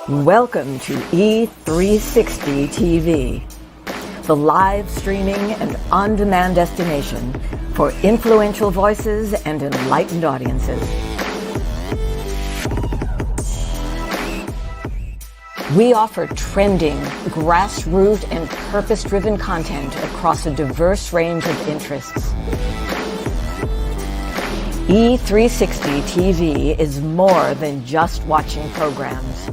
Welcome to E360 TV, the live streaming and on-demand destination for influential voices and enlightened audiences. We offer trending, grassroots, and purpose-driven content across a diverse range of interests. E360 TV is more than just watching programs.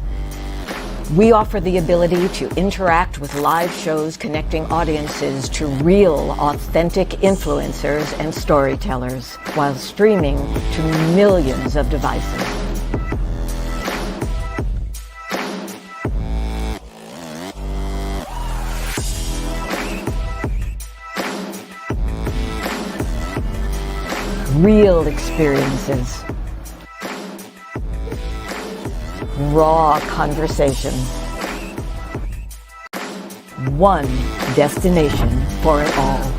We offer the ability to interact with live shows connecting audiences to real, authentic influencers and storytellers while streaming to millions of devices. Real experiences. Raw conversation. One destination for it all.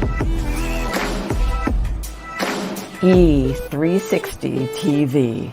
E360 TV.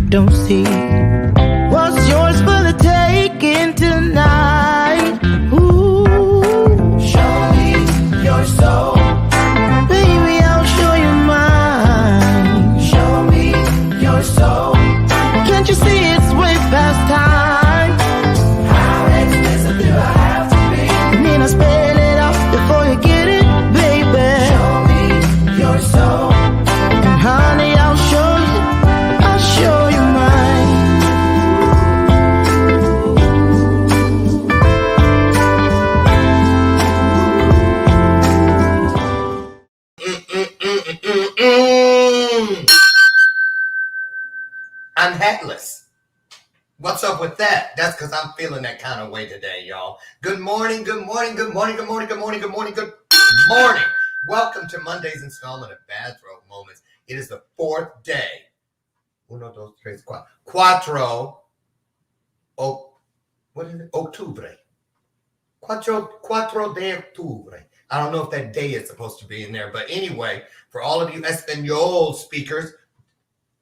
Don't see what's yours for the taking tonight. Ooh, show me your soul, baby. I'll show you mine. Show me your soul. Can't you see it's way past time? How expensive do I have to be? Need I spell it out before you get it, baby? Show me your soul, and honey, I'll show you. I'll show you. I'm hatless. What's up with that? That's because I'm feeling that kind of way today, y'all. Good morning, good morning, good morning, good morning, good morning, good morning, good morning. Welcome to Monday's installment of Bathrobe Moments. It is the fourth day. Uno, dos, tres, cuatro. What is it? Octubre. Cuatro de octubre. I don't know if that day is supposed to be in there, but anyway, for all of you Espanol speakers,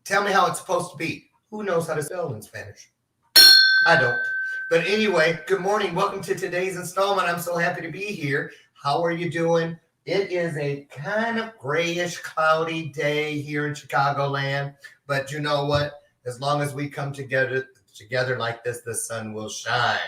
tell me how it's supposed to be. Who knows how to spell in Spanish? I don't. But anyway, good morning. Welcome to today's installment. I'm so happy to be here. How are you doing? It is a kind of grayish, cloudy day here in Chicagoland. But you know what? As long as we come together like this, the sun will shine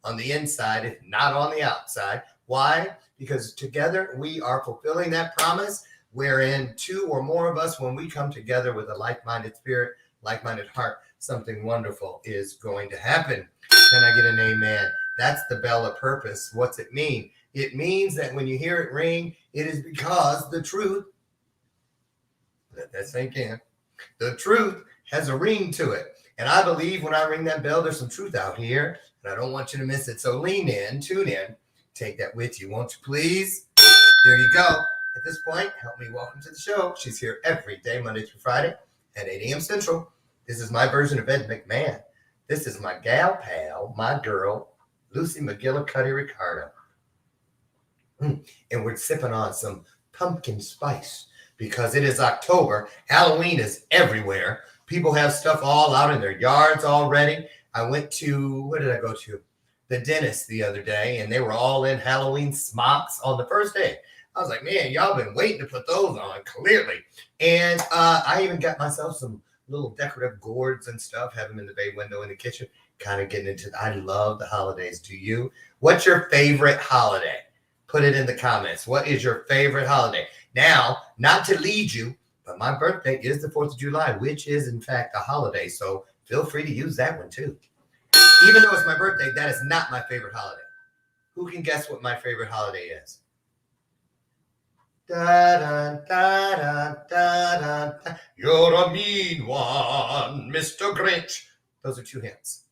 on the inside, if not on the outside. Why? Because together we are fulfilling that promise wherein two or more of us, when we come together with a like-minded spirit, like-minded heart, something wonderful is going to happen. Can I get an amen? That's the bell of purpose. What's it mean? It means that when you hear it ring, it is because the truth, let that sink in, the truth has a ring to it. And I believe when I ring that bell, there's some truth out here, and I don't want you to miss it. So lean in, tune in, take that with you, won't you please? There you go. At this point, help me welcome to the show. She's here every day, Monday through Friday at 8 a.m. Central. This is my version of Ed McMahon. This is my gal pal, my girl, Lucy McGillicuddy Ricardo. And we're sipping on some pumpkin spice because it is October. Halloween is everywhere. People have stuff all out in their yards already. I went to, where did I go to? The dentist the other day, and they were all in Halloween smocks on the first day. I was like, man, y'all been waiting to put those on, clearly. And I even got myself some little decorative gourds and stuff, have them in the bay window in the kitchen, kind of getting into, I love the holidays. Do you? What's your favorite holiday? Put it in the comments. What is your favorite holiday? Now, not to lead you, but my birthday is the 4th of July, which is, in fact, a holiday. So feel free to use that one, too. Even though it's my birthday, that is not my favorite holiday. Who can guess what my favorite holiday is? Da, da, da, da, da, da. You're a mean one, Mr. Grinch. Those are 2 hints.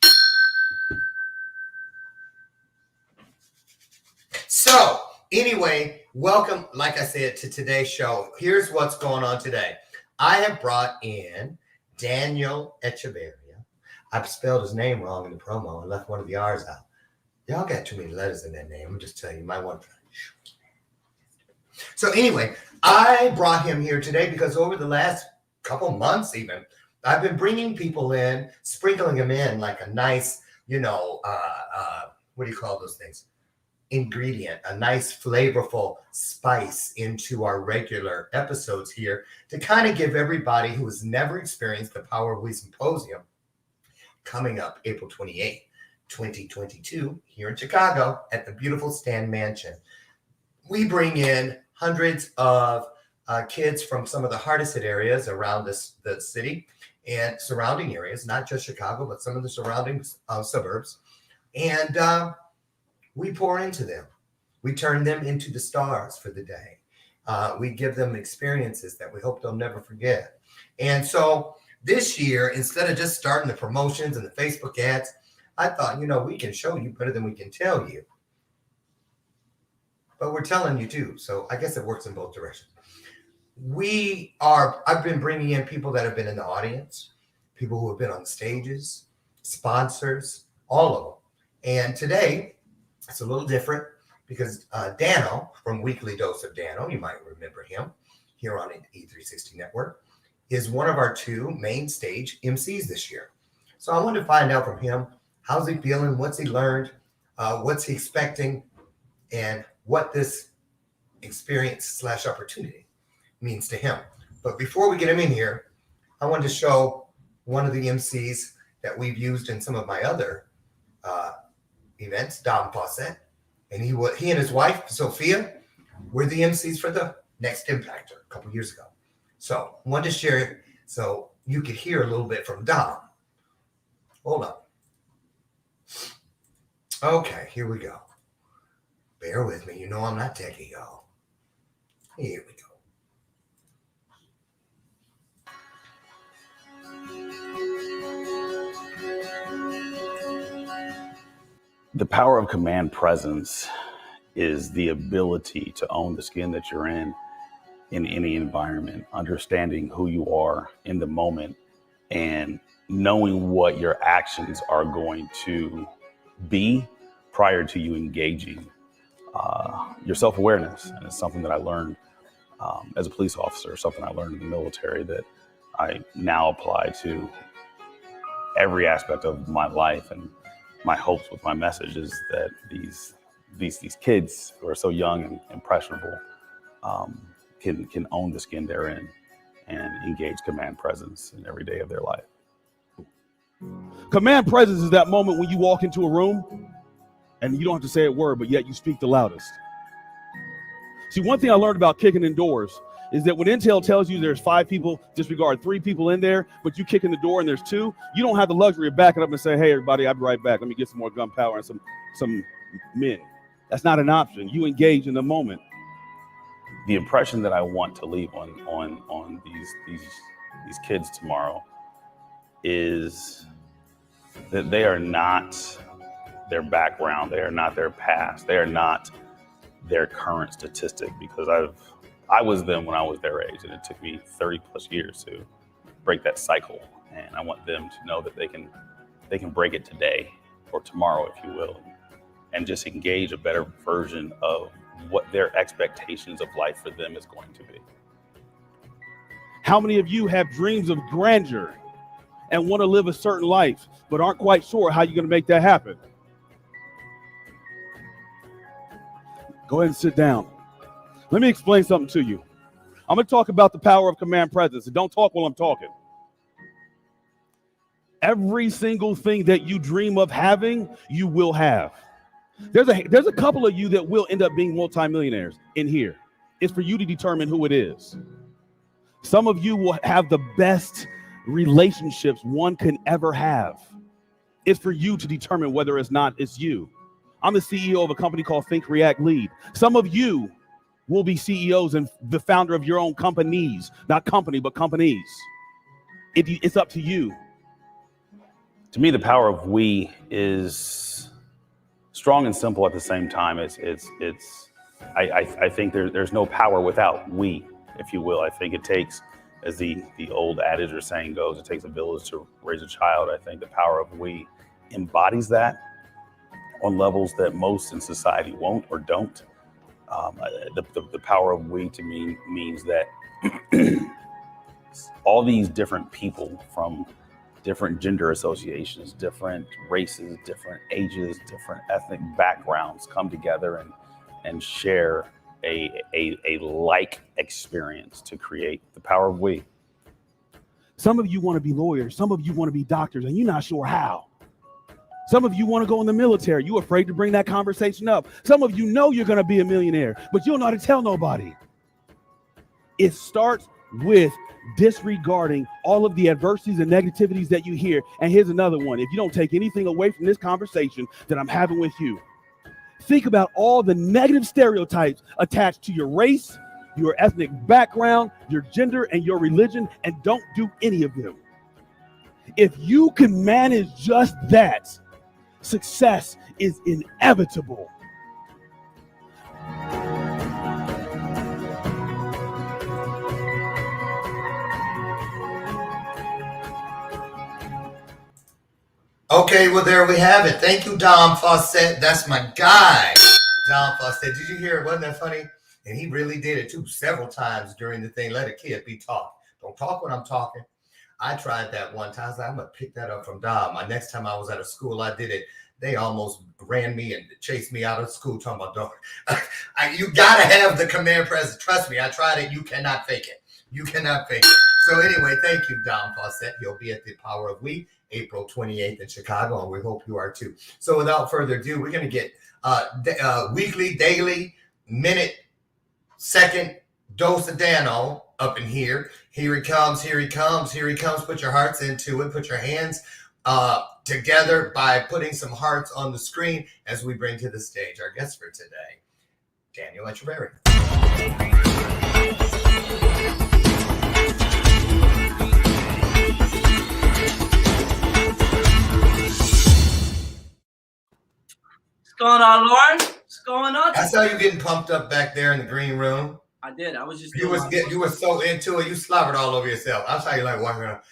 So, anyway, welcome, like I said, to today's show. Here's what's going on today. I have brought in Daniel ECHAVERIA. I've spelled his name wrong in the promo and left one of the R's out. Y'all got too many letters in that name. I'm just telling you, you might want to. So anyway, I brought him here today because over the last couple months even, I've been bringing people in, sprinkling them in like a nice, what do you call those things? Ingredient, a nice flavorful spice into our regular episodes here to kind of give everybody who has never experienced the Power of We Symposium coming up April 28th, 2022 here in Chicago at the beautiful Stan Mansion. We bring in hundreds of kids from some of the hardest hit areas around the city and surrounding areas, not just Chicago, but some of the surrounding suburbs. And we pour into them. We turn them into the stars for the day. We give them experiences that we hope they'll never forget. And so this year, instead of just starting the promotions and the Facebook ads, I thought, we can show you better than we can tell you. But we're telling you too. So I guess it works in both directions. I've been bringing in people that have been in the audience, people who have been on the stages, sponsors, all of them. And today, it's a little different because Dano from Weekly Dose of Dano, you might remember him here on the E360 Network, is one of our 2 main stage MCs this year. So I wanted to find out from him, how's he feeling, what's he learned, what's he expecting, and what this experience / opportunity means to him. But before we get him in here, I wanted to show one of the MCs that we've used in some of my other events, Dom Fawcett. And he and his wife, Sophia, were the MCs for the Next Impactor a couple years ago. So I wanted to share it so you could hear a little bit from Dom. Hold on. Okay, here we go. Bear with me. I'm not techie, y'all. Here we go. The power of command presence is the ability to own the skin that you're in any environment, understanding who you are in the moment and knowing what your actions are going to be prior to you engaging. Your self-awareness, and it's something that I learned as a police officer, something I learned in the military that I now apply to every aspect of my life. And my hopes with my message is that these kids who are so young and impressionable can own the skin they're in and engage command presence in every day of their life. Command presence is that moment when you walk into a room and you don't have to say a word, but yet you speak the loudest. See, one thing I learned about kicking in doors is that when Intel tells you there's 5 people, disregard 3 people in there, but you kick in the door and there's 2, you don't have the luxury of backing up and say, hey, everybody, I'll be right back. Let me get some more gunpowder and some men. That's not an option. You engage in the moment. The impression that I want to leave on these kids tomorrow is that they are not their background, they are not their past, they are not their current statistic, because I was them when I was their age, and it took me 30 plus years to break that cycle. And I want them to know that they can break it today or tomorrow, if you will, and just engage a better version of what their expectations of life for them is going to be. How many of you have dreams of grandeur and want to live a certain life, but aren't quite sure how you're going to make that happen? Go ahead and sit down. Let me explain something to you. I'm going to talk about the power of command presence, and don't talk while I'm talking. Every single thing that you dream of having, you will have. There's a couple of you that will end up being multimillionaires in here. It's for you to determine who it is. Some of you will have the best relationships one can ever have. It's for you to determine whether it's not it's you. I'm the CEO of a company called Think, React, Lead. Some of you will be CEOs and the founder of your own companies, not company, but companies. It's up to you. To me, the power of we is strong and simple at the same time. I think there's no power without we, if you will. I think it takes, as the old adage or saying goes, it takes a village to raise a child. I think the power of we embodies that on levels that most in society won't or don't. The power of we to me means that all these different people from different gender associations, different races, different ages, different ethnic backgrounds come together and share a like experience to create the power of we. Some of you want to be lawyers, some of you want to be doctors, and you're not sure how. Some of you want to go in the military. You're afraid to bring that conversation up. Some of you know you're going to be a millionaire, but you don't know how to tell nobody. It starts with disregarding all of the adversities and negativities that you hear. And here's another one. If you don't take anything away from this conversation that I'm having with you, think about all the negative stereotypes attached to your race, your ethnic background, your gender, and your religion, and don't do any of them. If you can manage just that, success is inevitable. Okay, well, there we have it. Thank you, Dom Fawcett. That's my guy, Dom Fawcett. Did you hear it? Wasn't that funny? And he really did it, too, several times during the thing. Let a kid be taught. Don't talk when I'm talking. I tried that one time. I was like, I'm going to pick that up from Dom. My next time I was at a school, I did it. They almost ran me and chased me out of school talking about, don't. You got to have the command presence. Trust me, I tried it. You cannot fake it. You cannot fake it. So anyway, thank you, Dom Fawcett. You'll be at the Power of We, April 28th in Chicago, and we hope you are too. So without further ado, we're going to get weekly, daily, minute, second dose of Dano up in here. Here he comes, here he comes, here he comes. Put your hearts into it. Put your hands together by putting some hearts on the screen as we bring to the stage our guest for today, Daniel ECHAVERIA. What's going on, Lauren? What's going on? I saw you getting pumped up back there in the green room. I did. I was just. You were so into it. You slobbered all over yourself. I'll tell you like walking around.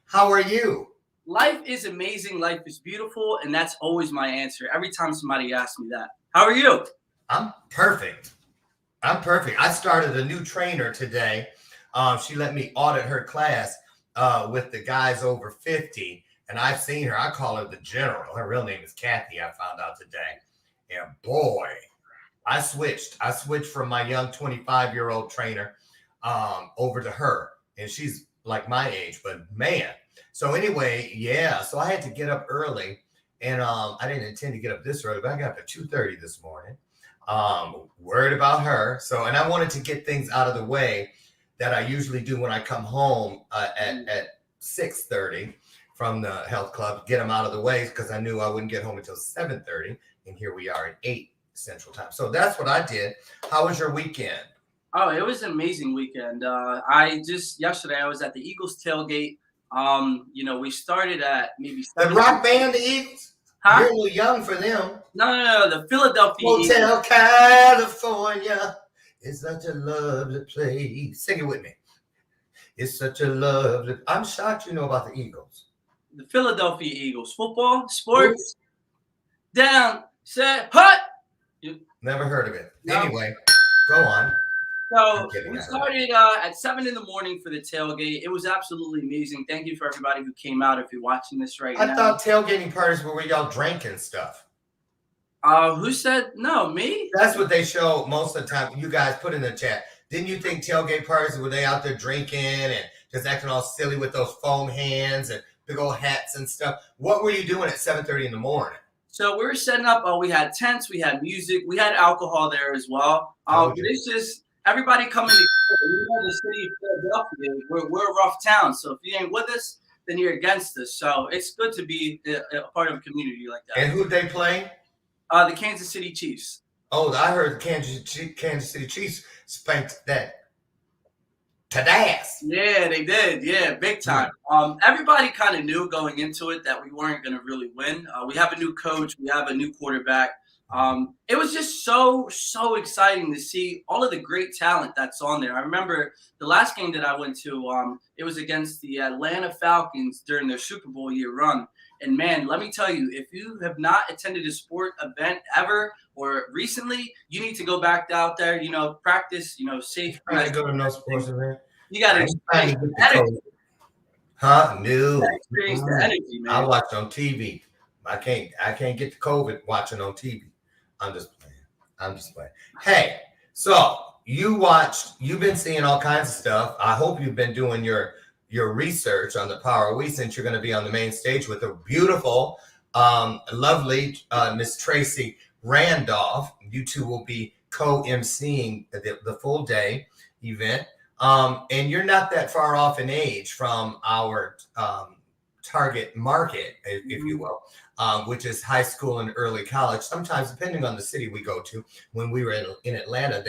How are you? Life is amazing. Life is beautiful, and that's always my answer every time somebody asks me that. How are you? I'm perfect. I started a new trainer today. She let me audit her class with the guys over 50. And I've seen her. I call her the general. Her real name is Kathy, I found out today. And boy, I switched from my young 25-year-old trainer over to her. And she's like my age, but man. So anyway, yeah. So I had to get up early. And I didn't intend to get up this early, but I got up at 2:30 this morning. Worried about her. So, and I wanted to get things out of the way that I usually do when I come home at 6:30 from the health club, get them out of the way because I knew I wouldn't get home until 7:30. And here we are at 8 Central Time. So that's what I did. How was your weekend? Oh, it was an amazing weekend. Yesterday I was at the Eagles tailgate. We started at maybe The 7. rock band, the Eagles? Huh? You're a little young for them. No, the Philadelphia Eagles. Hotel California is such a lovely place. Sing it with me. It's such a lovely. I'm shocked you know about the Eagles. The Philadelphia Eagles. Football, sports, down, set, hut. Never heard of it. No. Anyway, go on. So we started at 7 in the morning for the tailgate. It was absolutely amazing. Thank you for everybody who came out. If you're watching this right now, I thought tailgating parties were where y'all drank and stuff. Who said no? Me? That's what they show most of the time. You guys put in the chat. Didn't you think tailgate parties were they out there drinking and just acting all silly with those foam hands and big old hats and stuff? What were you doing at 7:30 in the morning? So we were setting up. We had tents, we had music, we had alcohol there as well. It's just everybody coming together. We know the city of Philadelphia. We're a rough town, so if you ain't with us, then you're against us. So it's good to be a part of a community like that. And who'd they play? The Kansas City Chiefs. Oh, I heard the Kansas City Chiefs spanked that ass. Yeah, they did. Yeah, big time. Everybody kind of knew going into it that we weren't going to really win. We have a new coach. We have a new quarterback. It was just so exciting to see all of the great talent that's on there. I remember the last game that I went to, it was against the Atlanta Falcons during their Super Bowl year run. And man, let me tell you, if you have not attended a sport event ever or recently, you need to go back out there, practice, safe. I go to no sports event. You got to experience the energy. Huh? No. Experience the energy, man. I watch on TV. I can't get the COVID watching on TV. I'm just playing. Hey, so you've been seeing all kinds of stuff. I hope you've been doing your research on the Power of We, since you're going to be on the main stage with a beautiful, lovely Miss Tracy Randolph. You two will be co-emceeing the full day event. And you're not that far off in age from our target market, if you will, which is high school and early college. Sometimes, depending on the city we go to, when we were in Atlanta,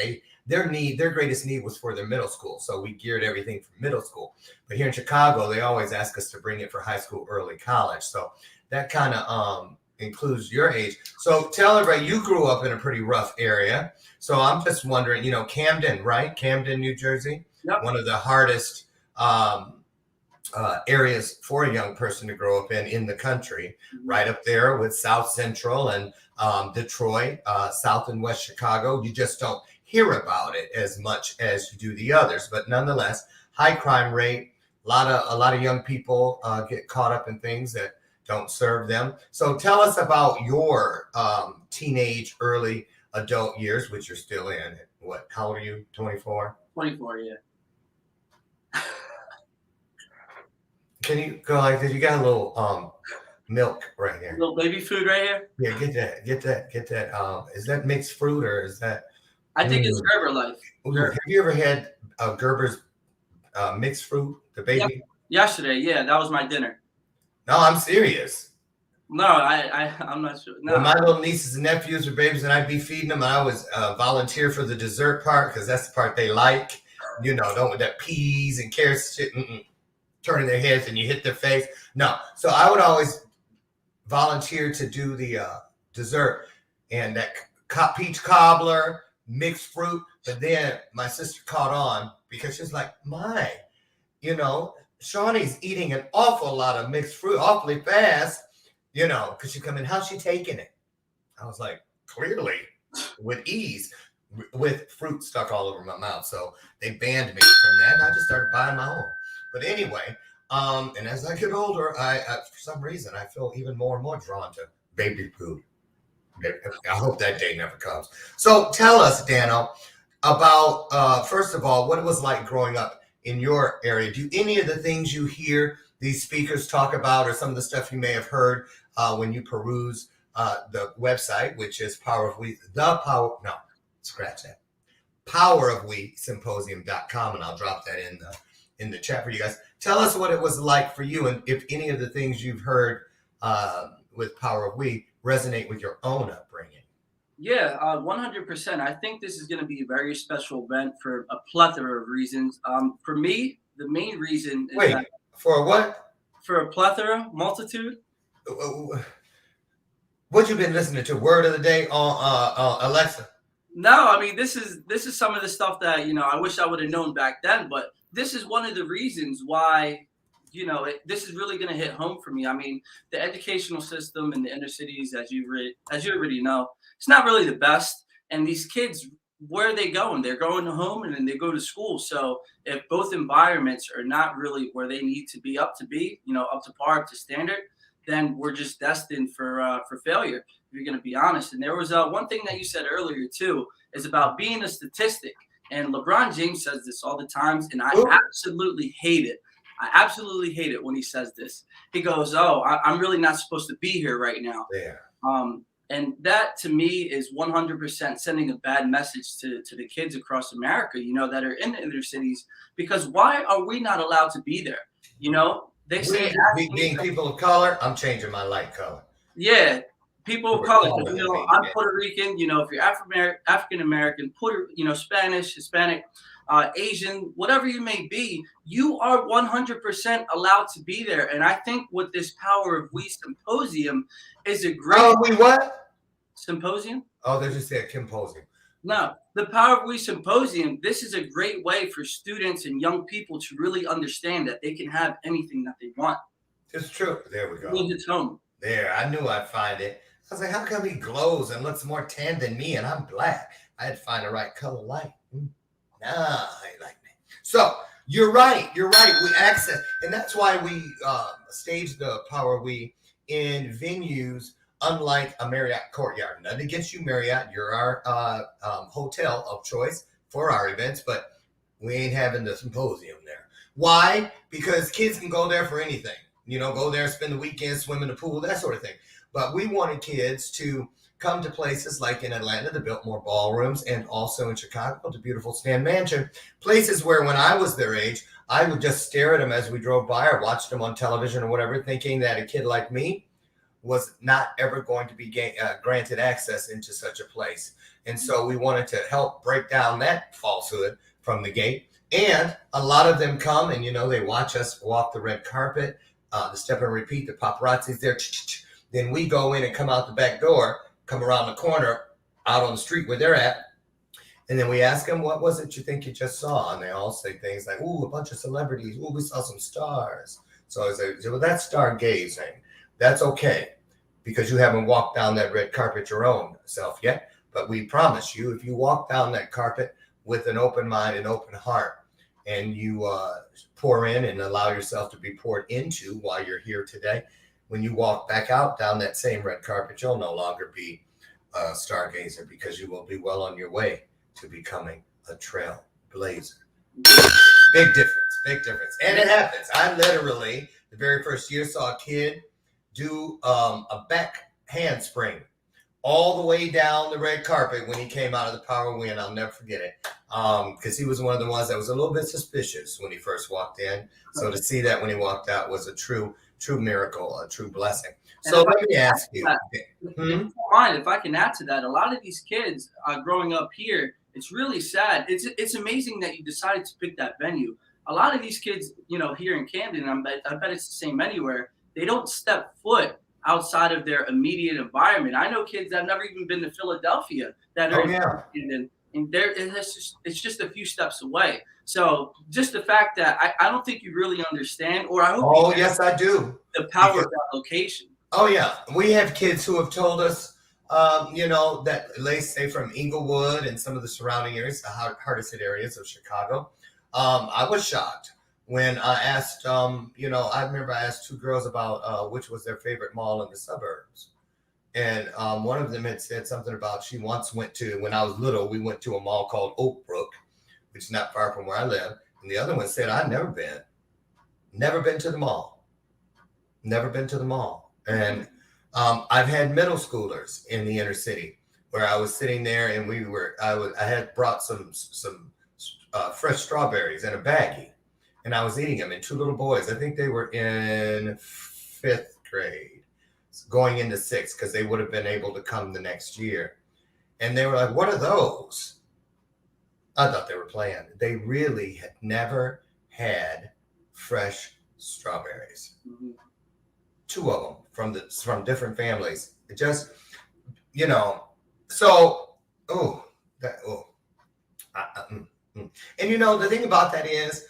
their greatest need was for their middle school. So we geared everything for middle school. But here in Chicago, they always ask us to bring it for high school, early college. So that kind of includes your age. So tell everybody, you grew up in a pretty rough area. So I'm just wondering, Camden, right? Camden, New Jersey. Yep. One of the hardest areas for a young person to grow up in the country, right up there with South Central and Detroit, South and West Chicago. You just don't hear about it as much as you do the others, but nonetheless, high crime rate. A lot of young people get caught up in things that don't serve them. So tell us about your teenage, early adult years, which you're still in. What? How old are you? 24? 24, yeah. Can you go like this? You got a little milk right here. A little baby food right here? Yeah, get that. Is that mixed fruit or is that? I think it's Gerber Life. Have you ever had Gerber's mixed fruit, the baby? Yesterday, yeah, that was my dinner. No, I'm serious. No, I'm not sure. No. When my little nieces and nephews were babies and I'd be feeding them, I always volunteer for the dessert part because that's the part they like. Don't with that peas and carrots shit. Turning their heads and you hit their face. No. So I would always volunteer to do the dessert and that peach cobbler, mixed fruit. But then my sister caught on because she's like, Shawnee's eating an awful lot of mixed fruit awfully fast, because she come in, how's she taking it? I was like, clearly with ease, with fruit stuck all over my mouth. So they banned me from that and I just started buying my own. But anyway, and as I get older, I for some reason, I feel even more and more drawn to baby food. I hope that day never comes. So tell us, Dano, about, first of all, what it was like growing up in your area. Do any of the things you hear these speakers talk about or some of the stuff you may have heard when you peruse the website, which is powerofwesymposium.com, and I'll drop that in the chat for you guys. Tell us what it was like for you, and if any of the things you've heard with Power of We resonate with your own upbringing. Yeah, 100%. I think this is going to be a very special event for a plethora of reasons. For me, the main reason is Wait, that for what? for a plethora, multitude. What you been listening to? Word of the day on Alexa? No, I mean this is some of the stuff that I wish I would have known back then. But this is one of the reasons why this is really going to hit home for me. I mean, the educational system in the inner cities, as you already know, it's not really the best. And these kids, where are they going? They're going home and then they go to school. So if both environments are not really where they need to be, up to par, up to standard, then we're just destined for failure, if you're going to be honest. And there was one thing that you said earlier too, is about being a statistic. And LeBron James says this all the times, and I absolutely hate it. I absolutely hate it when he says this. He goes, "Oh, I'm really not supposed to be here right now." Yeah. And that to me is 100% sending a bad message to the kids across America, that are in the inner cities, because why are we not allowed to be there? They say being people of color, I'm changing my light color. Yeah, people of color. I'm Puerto Rican. If you're African American, Spanish, Hispanic, Asian, whatever you may be, you are 100% allowed to be there. And I think with this Power of We Symposium is a great. We what? Symposium? Oh, they just said symposium. No, the Power of We Symposium, this is a great way for students and young people to really understand that they can have anything that they want. It's true. There we go. It's home. There, I knew I'd find it. I was like, how come he glows and looks more tan than me and I'm black? I had to find the right color light. Nah, I like me. So you're right. We access, and that's why we stage the Power of We in venues unlike a Marriott Courtyard. Nothing against you, Marriott. You're our hotel of choice for our events, but we ain't having the symposium there. Why? Because kids can go there for anything. Go there, spend the weekend, swim in the pool, that sort of thing. But we wanted kids to come to places like in Atlanta, the Biltmore Ballrooms, and also in Chicago, the beautiful Stan Mansion. Places where when I was their age, I would just stare at them as we drove by or watched them on television or whatever, thinking that a kid like me was not ever going to be granted access into such a place. And so we wanted to help break down that falsehood from the gate. And a lot of them come and, they watch us walk the red carpet, the step and repeat, the paparazzi's there. Then we go in and come out the back door, come around the corner, out on the street where they're at. And then we ask them, what was it you think you just saw? And they all say things like, ooh, a bunch of celebrities. Ooh, we saw some stars. So I say, well, that's stargazing. That's okay, because you haven't walked down that red carpet your own self yet. But we promise you, if you walk down that carpet with an open mind and open heart, and you pour in and allow yourself to be poured into while you're here today, when you walk back out down that same red carpet, you'll no longer be a stargazer, because you will be well on your way to becoming a trailblazer. Big difference. And it happens. I literally, the very first year, saw a kid do a back handspring all the way down the red carpet when he came out of the Power of We, and I'll never forget it, because he was one of the ones that was a little bit suspicious when he first walked in. So to see that when he walked out was a true miracle, a true blessing. So let me ask you. If I can add to that, a lot of these kids growing up here, it's really sad. It's amazing that you decided to pick that venue. A lot of these kids, here in Camden, I bet it's the same anywhere, they don't step foot outside of their immediate environment. I know kids that have never even been to Philadelphia that are in Camden, and it's just a few steps away. So just the fact that I don't think you really understand, or I hope. Oh, yes, I do. The power of that location. Oh, yeah. We have kids who have told us, that they say from Inglewood and some of the surrounding areas, the hardest hit areas of Chicago. I was shocked when I asked, I remember I asked two girls about which was their favorite mall in the suburbs. And one of them had said something about she once went to, when I was little, we went to a mall called Oak Brook, which is not far from where I live. And the other one said, I've never been to the mall. And I've had middle schoolers in the inner city where I was sitting there and I had brought some fresh strawberries in a baggie, and I was eating them. And two little boys, I think they were in 5th grade, going into 6th, because they would have been able to come the next year. And they were like, "What are those?" I thought they were playing. They really had never had fresh strawberries. Mhm. 2 of them from different families. It just, you know, so and the thing about that is,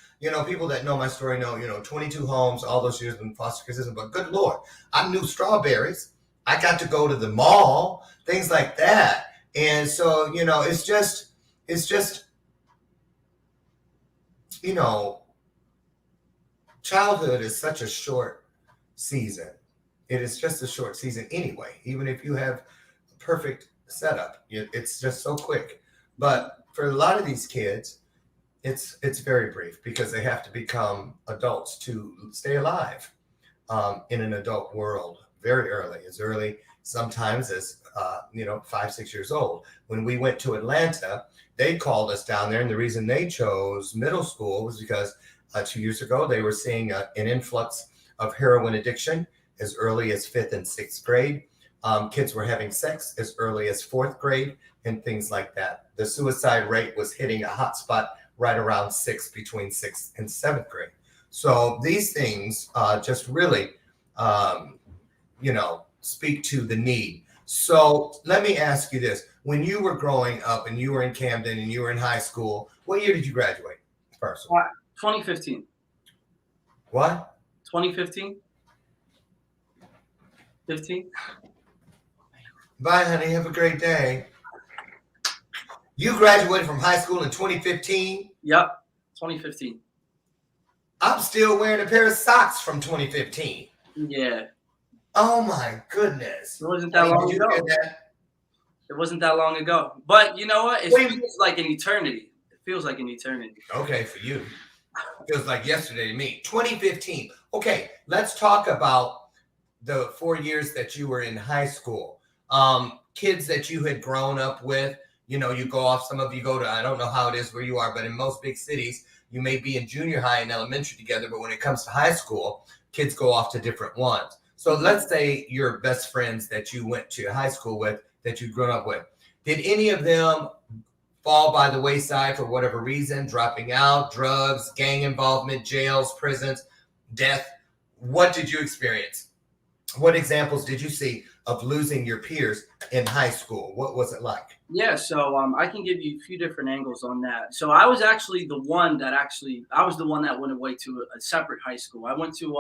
people that know my story know, 22 homes, all those years in foster care system. But good Lord, I knew strawberries. I got to go to the mall, things like that. And so, it's just, childhood is such a short season. It is just a short season anyway, even if you have a perfect setup. It's just so quick. But for a lot of these kids, it's very brief, because they have to become adults to stay alive in an adult world very early, as early sometimes as 5, 6 years old. When we went to Atlanta, they called us down there, and the reason they chose middle school was because 2 years ago they were seeing an influx of heroin addiction as early as 5th and 6th grade. Kids were having sex as early as 4th grade and things like that. The suicide rate was hitting a hot spot right around 6th, between 6th and 7th grade. So these things just really, speak to the need. So let me ask you this. When you were growing up and you were in Camden and you were in high school, what year did you graduate first? 2015. What? 2015. 15. Bye, honey. Have a great day. You graduated from high school in 2015? Yep, 2015. I'm still wearing a pair of socks from 2015. Yeah. Oh my goodness. It wasn't that long ago. It wasn't that long ago. But you know what? It feels like an eternity. It feels like an eternity. Okay, for you. It feels like yesterday to me. 2015. Okay, let's talk about the 4 years that you were in high school. Kids that you had grown up with, you go off, some of you go to, I don't know how it is where you are, but in most big cities, you may be in junior high and elementary together, but when it comes to high school, kids go off to different ones. So let's say your best friends that you went to high school with, that you grew up with, did any of them fall by the wayside for whatever reason, dropping out, drugs, gang involvement, jails, prisons, death? What did you experience? What examples did you see of losing your peers in high school? What was it like? Yeah, so I can give you a few different angles on that. So I was actually the one that went away to a separate high school. I went to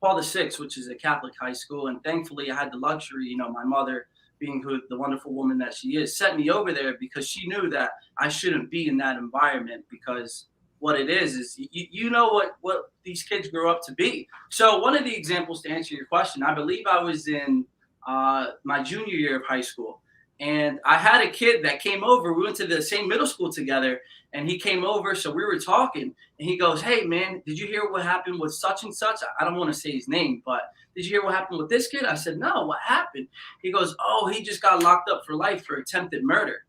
Paul VI, which is a Catholic high school, and thankfully I had the luxury, my mother, being the wonderful woman that she is, sent me over there because she knew that I shouldn't be in that environment, because what it is you know what these kids grow up to be. So one of the examples, to answer your question, I believe I was in my junior year of high school, and I had a kid that came over. We went to the same middle school together, and he came over, so we were talking, and he goes, "Hey man, did you hear what happened with such and such?" I don't want to say his name, but did you hear what happened with this kid? I said, "No, what happened?" He goes, "Oh, he just got locked up for life for attempted murder."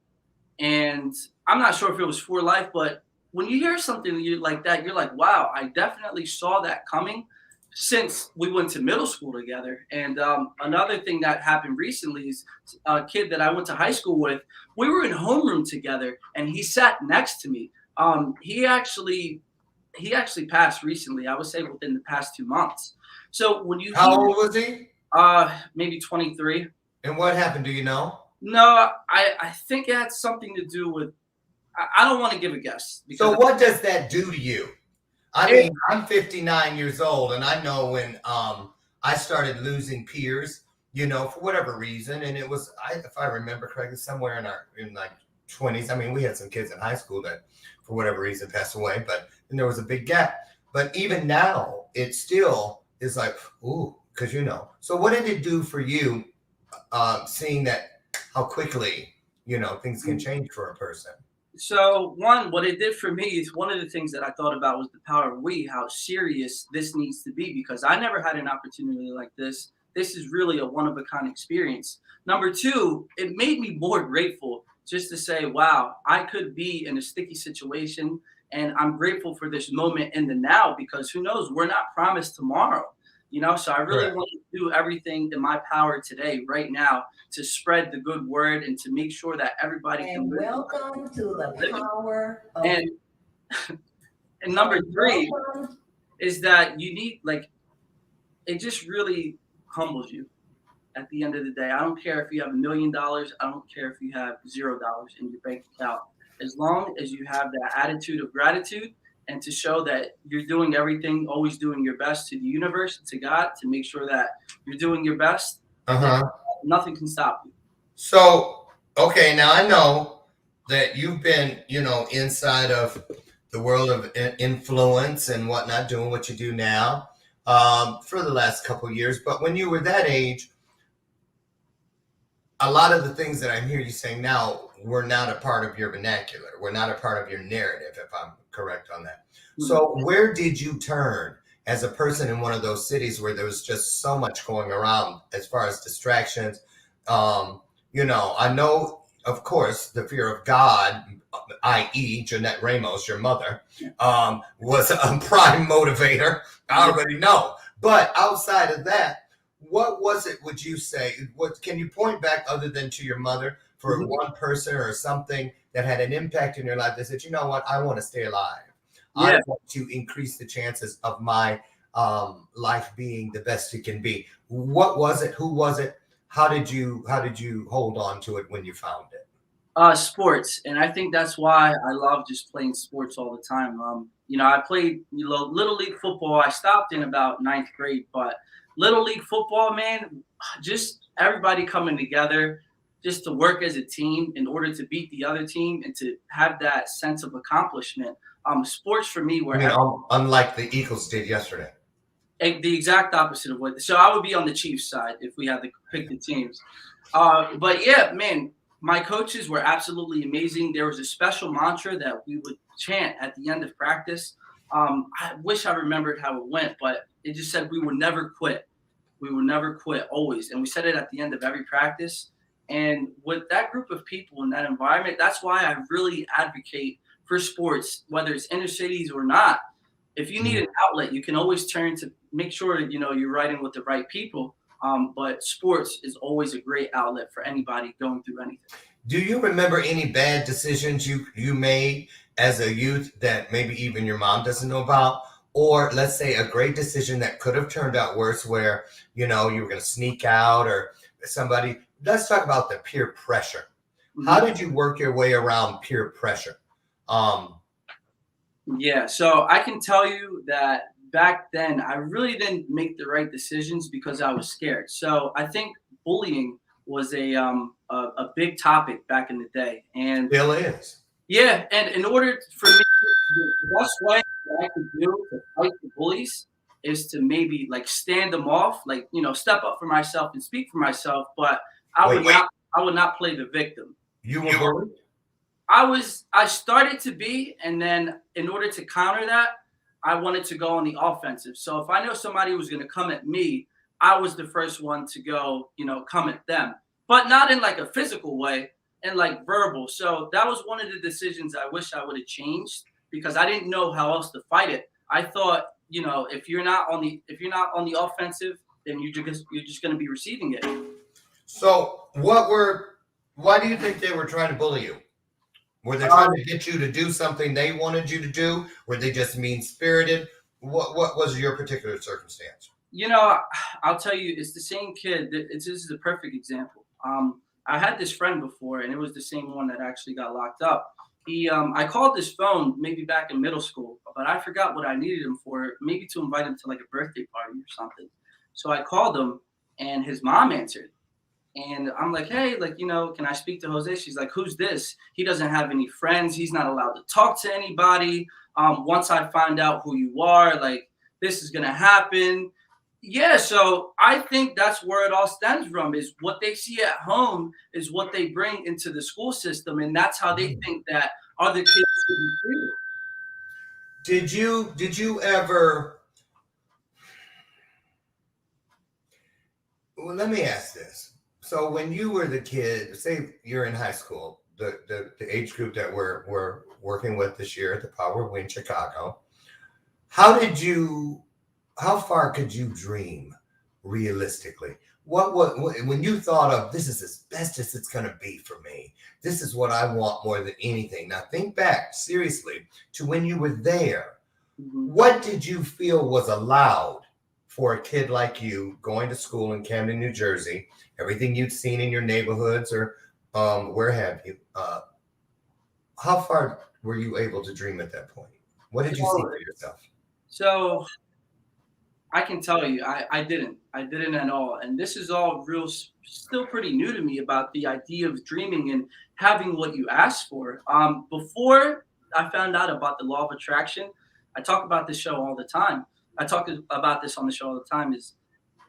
And I'm not sure if it was for life, but when you hear something like that, you're like, wow, I definitely saw that coming since we went to middle school together. And another thing that happened recently is a kid that I went to high school with, we were in homeroom together, and he sat next to me. He actually passed recently, I would say within the past 2 months. So when you How old was he? Maybe 23. And what happened? Do you know? No, I think it had something to do with, I don't want to give a guess. So what does that do to you? I mean, I'm 59 years old, and I know when I started losing peers, for whatever reason, and it was, if I remember correctly, somewhere in like 20s. I mean, we had some kids in high school that, for whatever reason, passed away, but then there was a big gap. But even now, it still is like, ooh, because So what did it do for you, seeing that how quickly things can change for a person? So what it did for me is, one of the things that I thought about was the power of how serious this needs to be, because I never had an opportunity like this this is really a one-of-a-kind experience. Number two, it made me more grateful just to say, wow, I could be in a sticky situation, and I'm grateful for this moment in the now, because who knows, we're not promised tomorrow. So I really Correct. want to do everything in my power today, right now, to spread the good word and to make sure that everybody can And live. welcome to the power of And and number three welcome. is that you need, like, it just really humbles you at the end of the day. I don't care if you have $1 million. I don't care if you have $0 in your bank account. As long as you have that attitude of gratitude and to show that you're doing everything, always doing your best to the universe and to God, to make sure that you're doing your best, Uh-huh. nothing can stop you. So, okay, now I know that you've been, inside of the world of influence and whatnot, doing what you do now for the last couple of years. But when you were that age, a lot of the things that I hear you saying now were not a part of your vernacular. Were not a part of your narrative, if I'm correct on that. So where did you turn as a person in one of those cities where there was just so much going around as far as distractions? I know, of course, the fear of God, i.e. Jeanette Ramos, your mother, was a prime motivator. I already know. But outside of that, what was it, would you say? What can you point back other than to your mother for one person or something that had an impact in your life that said, you know what, I want to stay alive. I want to increase the chances of my life being the best it can be. What was it? Who was it? How did you hold on to it when you found it? Sports, and I think that's why I love just playing sports all the time. I played little league football. I stopped in about ninth grade, but little league football, man, just everybody coming together, just to work as a team in order to beat the other team and to have that sense of accomplishment. Sports for me were Unlike the Eagles did yesterday. The exact opposite of what. So I would be on the Chiefs side if we had to pick the teams. But yeah, man, my coaches were absolutely amazing. There was a special mantra that we would chant at the end of practice. I wish I remembered how it went, but it just said we would never quit. We would never quit, always. And we said it at the end of every practice. And with that group of people in that environment, that's why I really advocate for sports, whether it's inner cities or not. If you need an outlet, you can always turn to make sure you're riding with the right people. But sports is always a great outlet for anybody going through anything. Do you remember any bad decisions you made as a youth that maybe even your mom doesn't know about? Or let's say a great decision that could have turned out worse where, you were going to sneak out or somebody. Let's talk about the peer pressure. How did you work your way around peer pressure? Yeah, so I can tell you that back then I really didn't make the right decisions because I was scared. So I think bullying was a big topic back in the day, and Still is. yeah, and in order for me, the best way that I could do to fight the bullies is to maybe stand them off, step up for myself and speak for myself. But I would not play the victim. You were bullied? I started to be, and then in order to counter that, I wanted to go on the offensive. So if I know somebody was going to come at me, I was the first one to go, come at them, but not in a physical way, and verbal. So that was one of the decisions I wish I would have changed because I didn't know how else to fight it. I thought, if you're not on the offensive, then you're just going to be receiving it. So why do you think they were trying to bully you? Were they trying to get you to do something they wanted you to do? Were they just mean-spirited? What was your particular circumstance? I'll tell you, it's the same kid. This is a perfect example. I had this friend before, and it was the same one that actually got locked up. I called his phone maybe back in middle school, but I forgot what I needed him for, maybe to invite him to a birthday party or something. So I called him, and his mom answered. And I'm like, hey, can I speak to Jose? She's like, who's this? He doesn't have any friends. He's not allowed to talk to anybody. Once I find out who you are, this is going to happen. Yeah, so I think that's where it all stems from, is what they see at home is what they bring into the school system. And that's how they think that other kids should be treated. Did you ever Well, let me ask this. So when you were the kid, say you're in high school, the age group that we're working with this year at the Power Wing Chicago, how far could you dream realistically? What when you thought of this is as best as it's going to be for me, this is what I want more than anything. Now think back seriously to when you were there. What did you feel was allowed for a kid like you going to school in Camden, New Jersey? Everything you'd seen in your neighborhoods or where have you? How far were you able to dream at that point? What did you see for yourself? So I can tell you, I didn't. I didn't at all. And this is all still pretty new to me about the idea of dreaming and having what you ask for. Before I found out about the law of attraction, I talk about this show all the time. I talk about this on the show all the time. Is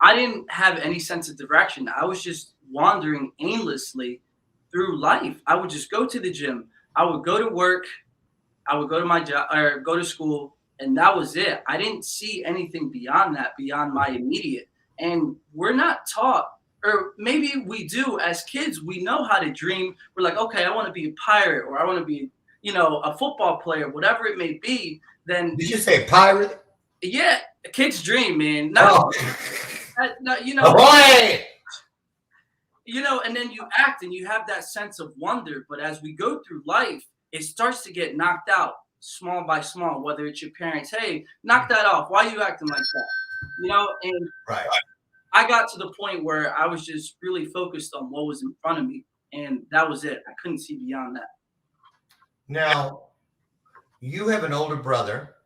I didn't have any sense of direction. I was just wandering aimlessly through life. I would just go to the gym. I would go to work. I would go to my job or go to school. And that was it. I didn't see anything beyond that, beyond my immediate. And we're not taught, or maybe we do as kids, we know how to dream. We're like, okay, I want to be a pirate, or I want to be, a football player, whatever it may be. Then did you say pirate? Yeah, a kid's dream, man. No, Ahoy! And then you act and you have that sense of wonder. But as we go through life, it starts to get knocked out. Small by small, whether it's your parents, hey, knock that off. Why are you acting like that? And right. I got to the point where I was just really focused on what was in front of me. And that was it. I couldn't see beyond that. Now, you have an older brother,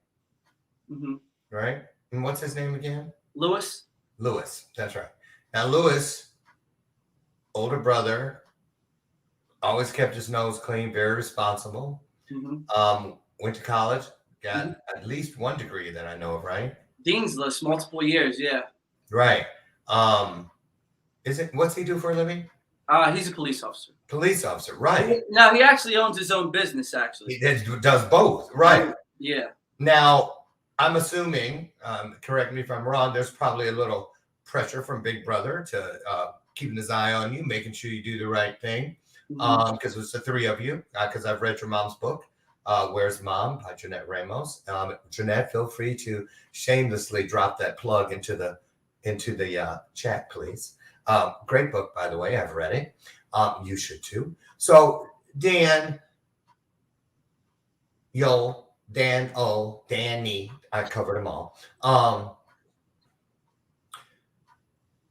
Mm-hmm. right? And what's his name again? Lewis. Lewis, that's right. Now, Lewis, older brother, always kept his nose clean, very responsible. Mm-hmm. Went to college, got at least one degree that I know of, right? Dean's List, multiple years, yeah. Right. What's he do for a living? He's a police officer. Police officer, right. No, he actually owns his own business, actually. He does both, right. Yeah. Now, I'm assuming, correct me if I'm wrong, there's probably a little pressure from Big Brother to keeping his eye on you, making sure you do the right thing. Because it's the three of you, because I've read your mom's book. Where's Mom by Jeanette Ramos. Jeanette, feel free to shamelessly drop that plug into the chat, please. Great book, by the way. I've read it. You should too. So Dan, Danny, I covered them all.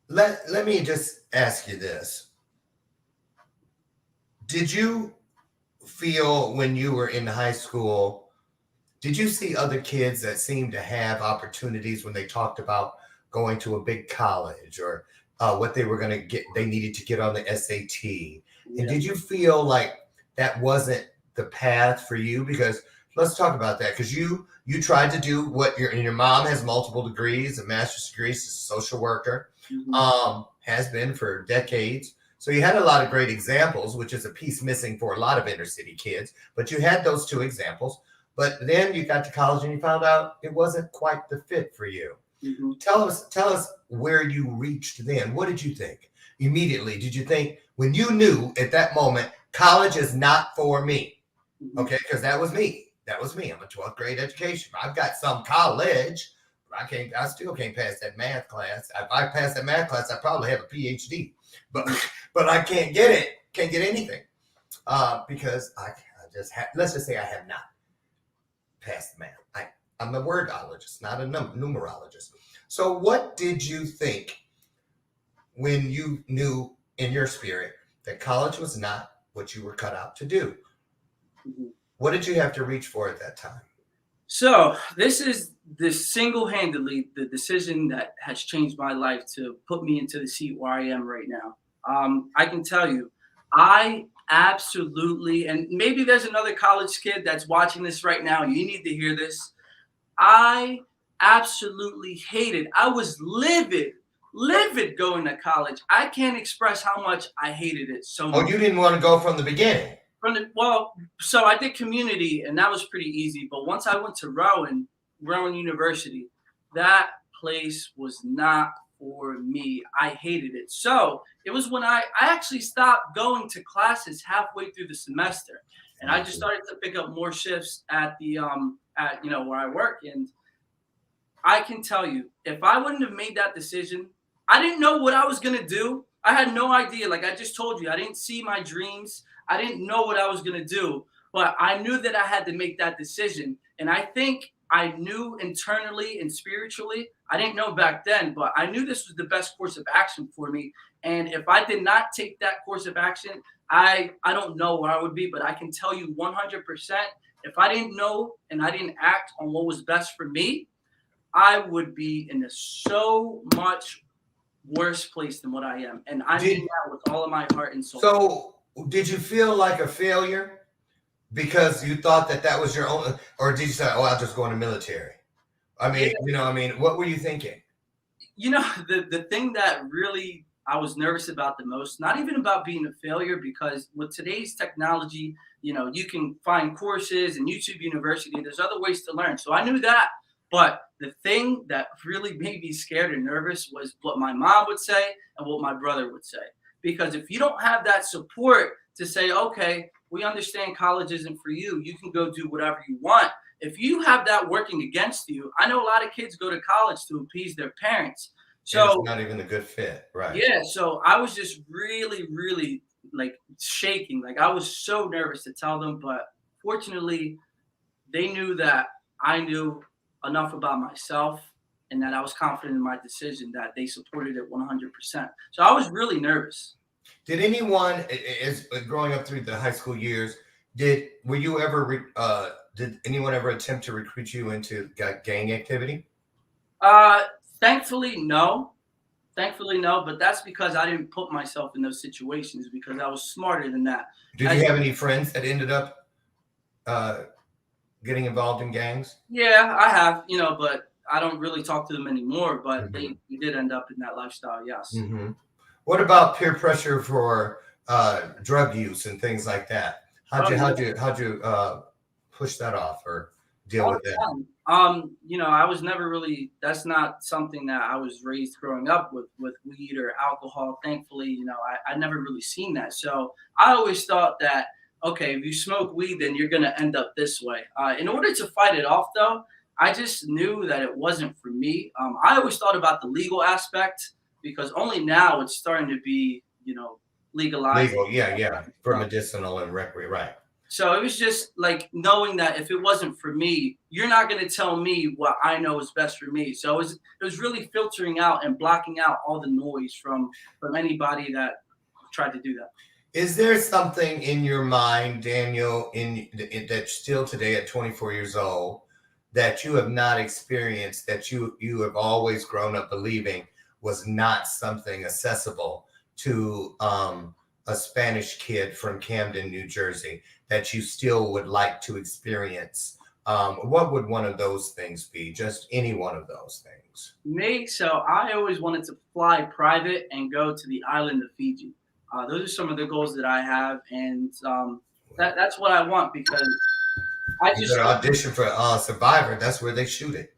Let me just ask you this. Did you feel when you were in high school, did you see other kids that seemed to have opportunities when they talked about going to a big college or what they were going to get, they needed to get on the SAT? And did you feel like that wasn't the path for you? Because let's talk about that. Because you tried to do what your mom has multiple degrees, a master's degree, she's a social worker, has been for decades. So you had a lot of great examples, which is a piece missing for a lot of inner city kids. But you had those two examples. But then you got to college and you found out it wasn't quite the fit for you. Tell us where you reached then. What did you think immediately? Did you think when you knew at that moment, college is not for me? Okay, because that was me. I'm a 12th grade education. I've got some college. I still can't pass that math class. If I pass that math class, I probably have a PhD. But I can't get it. Can't get anything because let's just say I have not passed math. I'm a wordologist, not a numerologist. So what did you think when you knew in your spirit that college was not what you were cut out to do? What did you have to reach for at that time? So this is single-handedly the decision that has changed my life to put me into the seat where I am right now. I can tell you, I absolutely, and maybe there's another college kid that's watching this right now. You need to hear this. I absolutely hated. I was livid going to college. I can't express how much I hated it so much. Oh, you didn't want to go from the beginning? So I did community, and that was pretty easy. But once I went to Rowan University, that place was not for me. I hated it. So it was when I actually stopped going to classes halfway through the semester, and I just started to pick up more shifts at the at where I work. And I can tell you, if I wouldn't have made that decision, I didn't know what I was gonna do. I had no idea. Like I just told you, I didn't see my dreams. I didn't know what I was gonna do, but I knew that I had to make that decision. And I think I knew internally and spiritually. I didn't know back then, but I knew this was the best course of action for me. And if I did not take that course of action, I don't know where I would be, but I can tell you 100%, if I didn't know and I didn't act on what was best for me, I would be in a so much worse place than what I am. And I mean that with all of my heart and soul. So did you feel like a failure because you thought that was your own, or did you say, oh, I'll just go in the military? I mean, what were you thinking? The thing that really I was nervous about the most, not even about being a failure, because with today's technology, you can find courses and YouTube University. There's other ways to learn. So I knew that. But the thing that really made me scared and nervous was what my mom would say and what my brother would say. Because if you don't have that support to say, okay, we understand college isn't for you, you can go do whatever you want. If you have that working against you, I know a lot of kids go to college to appease their parents. So it's not even a good fit, right? Yeah. So I was just really, really like shaking. Like I was so nervous to tell them, but fortunately, they knew that I knew enough about myself and that I was confident in my decision, that they supported it 100%. So I was really nervous. Did anyone, as growing up through the high school years, did anyone ever attempt to recruit you into gang activity? Thankfully, no. But that's because I didn't put myself in those situations, because I was smarter than that. Did you have any friends that ended up getting involved in gangs? Yeah, I have, but I don't really talk to them anymore, but they did end up in that lifestyle. Yes. Mm-hmm. What about peer pressure for drug use and things like that? How'd you push that off or deal with that? I was never really, that's not something that I was raised growing up with weed or alcohol. Thankfully, I never really seen that. So I always thought that, okay, if you smoke weed, then you're going to end up this way. In order to fight it off, though, I just knew that it wasn't for me. I always thought about the legal aspect, because only now it's starting to be, legalized. Legal, yeah, for medicinal and recreational, right. So it was just like knowing that if it wasn't for me, you're not going to tell me what I know is best for me. So it was really filtering out and blocking out all the noise from anybody that tried to do that. Is there something in your mind, Daniel, that still today at 24 years old, that you have not experienced, that you have always grown up believing was not something accessible to a Spanish kid from Camden, New Jersey, that you still would like to experience? What would one of those things be? Just any one of those things. Me, so I always wanted to fly private and go to the island of Fiji. Those are some of the goals that I have, and that's what I want, because I just audition for Survivor. That's where they shoot it.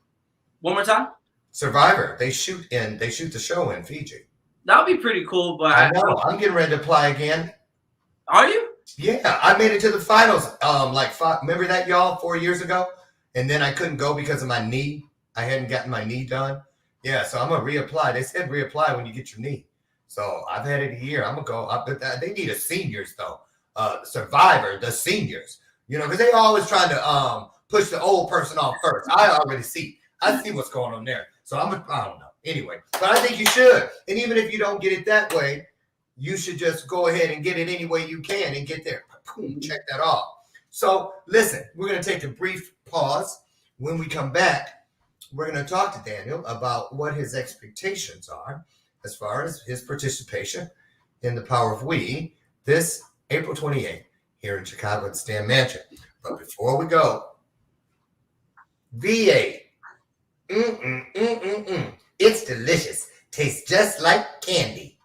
One more time. Survivor. They shoot the show in Fiji. That would be pretty cool. But I know. I'm getting ready to apply again. Are you? Yeah, I made it to the finals. Remember that, y'all, 4 years ago, and then I couldn't go because of my knee. I hadn't gotten my knee done. Yeah, so I'm gonna reapply. They said reapply when you get your knee. So I've had it a year. I'm gonna go. They need a seniors though. Survivor, the seniors. Because they always trying to push the old person off first. I see what's going on there. So I don't know. Anyway, but I think you should. And even if you don't get it that way, you should just go ahead and get it any way you can and get there. Boom, check that off. So listen, we're going to take a brief pause. When we come back, we're going to talk to Daniel about what his expectations are as far as his participation in the Power of We this April 28th here in Chicago at the Stan Mansion. But before we go, V8. It's delicious. Tastes just like candy.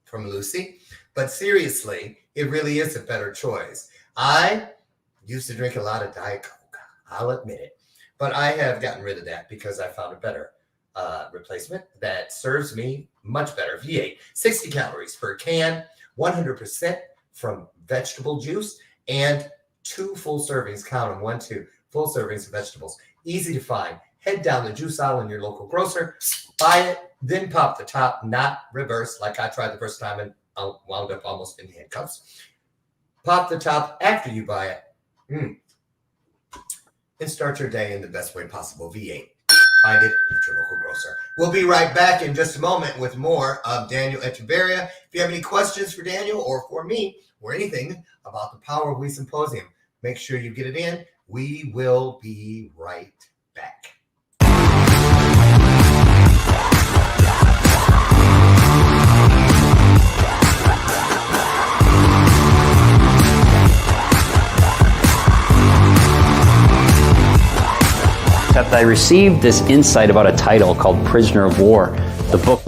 From Lucy. But seriously, it really is a better choice. I used to drink a lot of Diet Coke. I'll admit it. But I have gotten rid of that because I found a better replacement that serves me much better. V8, 60 calories per can, 100% from vegetable juice, and 2 full servings. Count them, 1, 2 full servings of vegetables. Easy to find. Head down the juice aisle in your local grocer, buy it, then pop the top, not reverse like I tried the first time and I wound up almost in handcuffs. Pop the top after you buy it. And start your day in the best way possible. V8. Find it at your local grocer. We'll be right back in just a moment with more of Daniel ECHAVERIA. If you have any questions for Daniel or for me or anything about the Power of We Symposium, make sure you get it in. We will be right back. I received this insight about a title called Prisoner of War. The book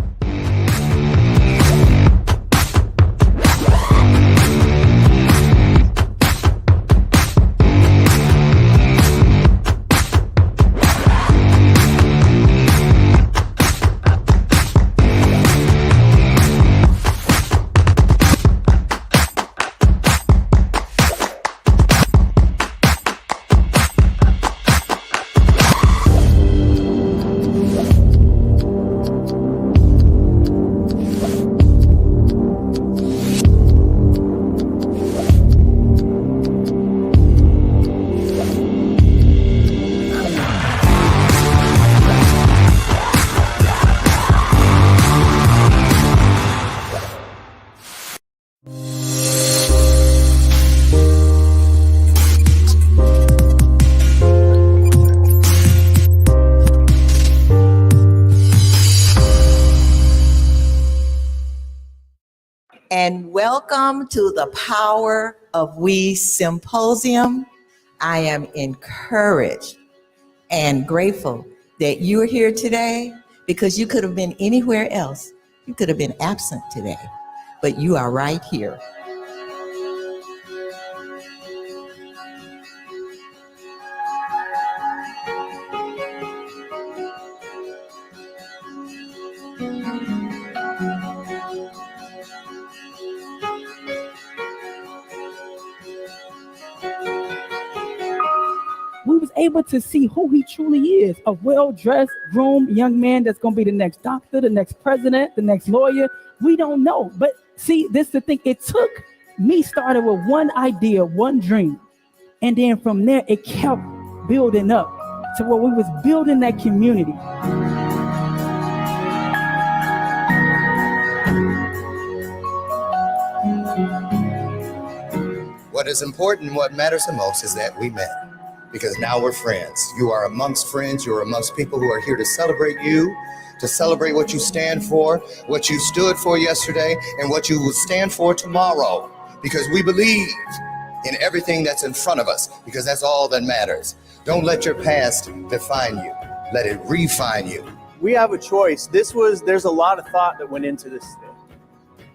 And welcome to the Power of We Symposium. I am encouraged and grateful that you're here today because you could have been anywhere else. You could have been absent today, but you are right here. We was able to see who he truly is, a well-dressed, groomed young man that's going to be the next doctor, the next president, the next lawyer. We don't know. But see, this is the thing. It took me started with one idea, one dream. And then from there, it kept building up to where we was building that community. What is important, what matters the most is that we met. Because now we're friends. You are amongst friends. You're amongst people who are here to celebrate you, to celebrate what you stand for, what you stood for yesterday, and what you will stand for tomorrow. Because we believe in everything that's in front of us, because that's all that matters. Don't let your past define you. Let it refine you. We have a choice. There's a lot of thought that went into this thing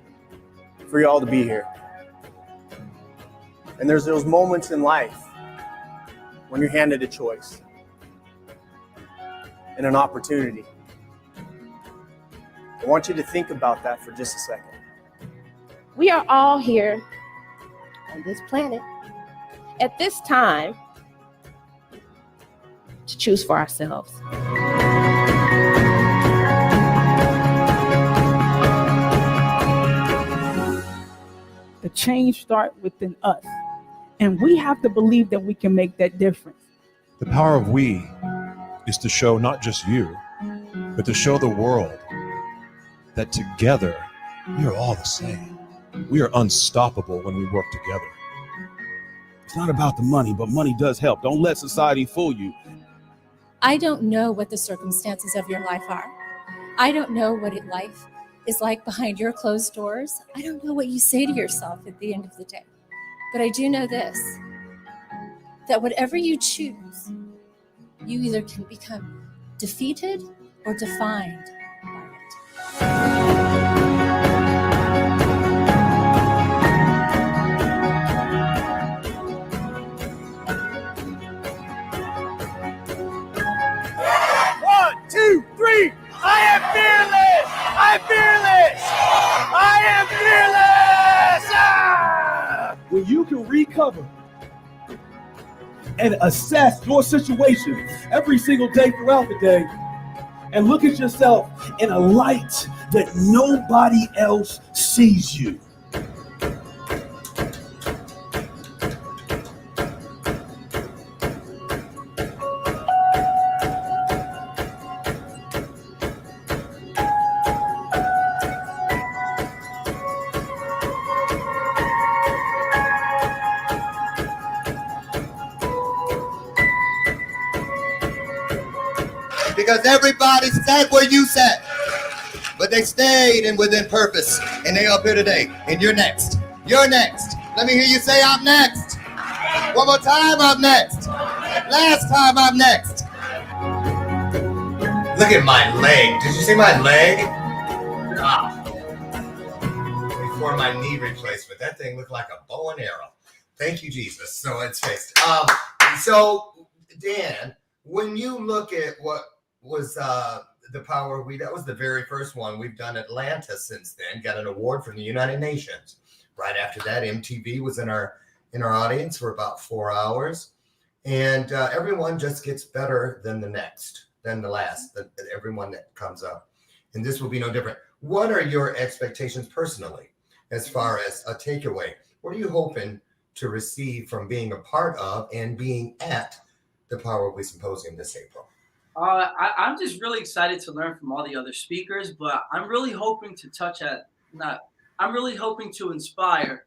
for y'all to be here. And there's those moments in life when you're handed a choice and an opportunity. I want you to think about that for just a second. We are all here on this planet at this time to choose for ourselves. The change starts within us. And we have to believe that we can make that difference. The power of we is to show not just you, but to show the world that together we are all the same. We are unstoppable when we work together. It's not about the money, but money does help. Don't let society fool you. I don't know what the circumstances of your life are. I don't know what life is like behind your closed doors. I don't know what you say to yourself at the end of the day. But I do know this, that whatever you choose, you either can become defeated or defined by it. One, two, three. and assess your situation every single day throughout the day and look at yourself in a light that nobody else sees you. Because everybody sat where you sat, but they stayed and within purpose, and they up here today. And you're next. You're next. Let me hear you say, I'm next. One more time, I'm next. Last time, I'm next. Look at my leg. Did you see my leg? Ah. Before my knee replacement, that thing looked like a bow and arrow. Thank you, Jesus. So it's fixed. So Dan, when you look at what was the Power of We, that was the very first one. We've done Atlanta since then, got an award from the United Nations. Right after that, MTV was in our audience for about 4 hours. And everyone just gets better than the last, everyone that comes up. And this will be no different. What are your expectations personally as far as a takeaway? What are you hoping to receive from being a part of and being at the Power of We Symposium this April? I'm just really excited to learn from all the other speakers, but I'm really hoping to I'm really hoping to inspire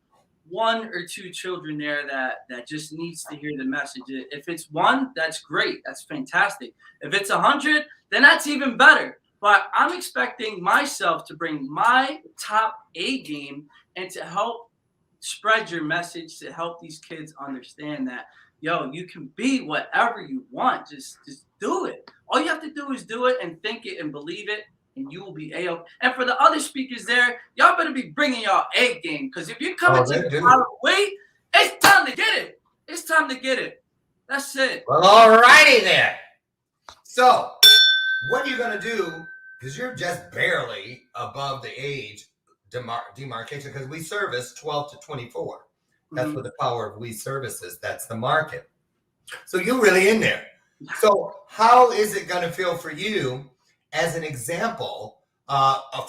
1 or 2 children there that just needs to hear the message. If it's 1, that's great. That's fantastic. If it's 100, then that's even better. But I'm expecting myself to bring my top A game and to help spread your message, to help these kids understand that, you can be whatever you want. Just do it. All you have to do is do it and think it and believe it, and you will be A-OK. And for the other speakers there, y'all better be bringing y'all A game, because if you're coming to the Power of We, it's time to get it. It's time to get it. That's it. Well, all righty then. So, what are you going to do? Because you're just barely above the age demarcation, because we service 12 to 24. That's what the Power of We services. That's the market. So you're really in there. So how is it going to feel for you as an example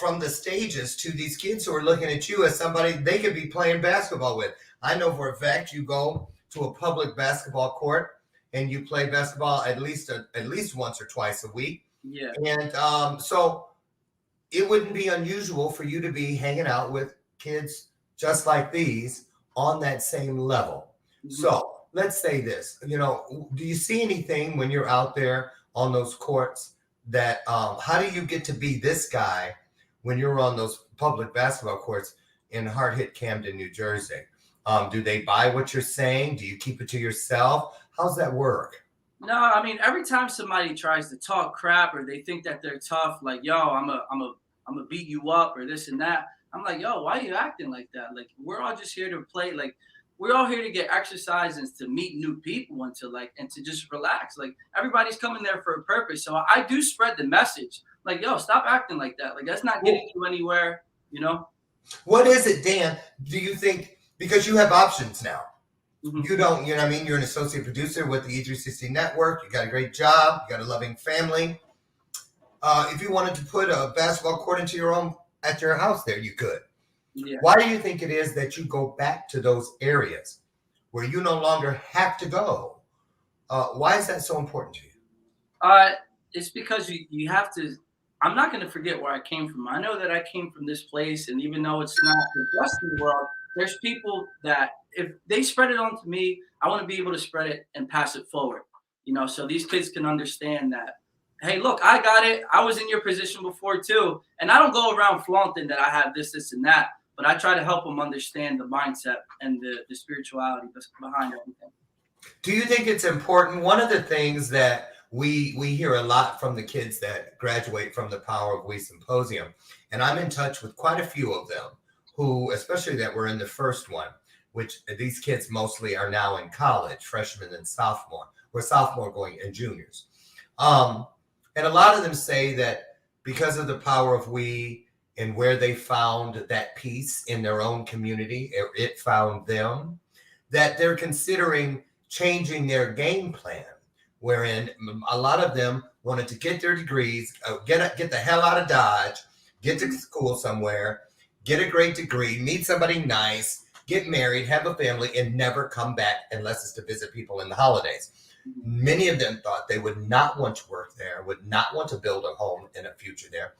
from the stages to these kids who are looking at you as somebody they could be playing basketball with? I know for a fact you go to a public basketball court and you play basketball at least once or twice a week. Yeah. And so it wouldn't be unusual for you to be hanging out with kids just like these on that same level. Mm-hmm. So let's say this, do you see anything when you're out there on those courts that, how do you get to be this guy when you're on those public basketball courts in hard-hit Camden, New Jersey? Do they buy what you're saying? Do you keep it to yourself? How's that work? No, I mean, every time somebody tries to talk crap or they think that they're tough, like, I'm a beat you up or this and that, I'm like, why are you acting like that? Like, we're all just here to play. Like, we're all here to get exercise and to meet new people and to just relax. Like, everybody's coming there for a purpose. So I do spread the message. Like, stop acting like that. Like, that's not getting you anywhere, What is it, Dan? Do you think, because you have options now, mm-hmm. you don't, you're an associate producer with the E360 network. You got a great job. You got a loving family. If you wanted to put a basketball court at your house there, you could. Yeah. Why do you think it is that you go back to those areas where you no longer have to go? Why is that so important to you? It's because you have to. I'm not going to forget where I came from. I know that I came from this place, and even though it's not the best in the world, there's people that if they spread it on to me, I want to be able to spread it and pass it forward. So these kids can understand that, hey, look, I got it. I was in your position before too. And I don't go around flaunting that I have this, and that, but I try to help them understand the mindset and the spirituality behind everything. Do you think it's important? One of the things that we hear a lot from the kids that graduate from the Power of We Symposium, and I'm in touch with quite a few of them who, especially that were in the first one, which these kids mostly are now in college, freshmen and sophomore, or sophomore going and juniors. And a lot of them say that because of the Power of We and where they found that peace in their own community, it found them, that they're considering changing their game plan, wherein a lot of them wanted to get their degrees, get the hell out of Dodge, get to school somewhere, get a great degree, meet somebody nice, get married, have a family, and never come back unless it's to visit people in the holidays. Many of them thought they would not want to work there, would not want to build a home in a future there.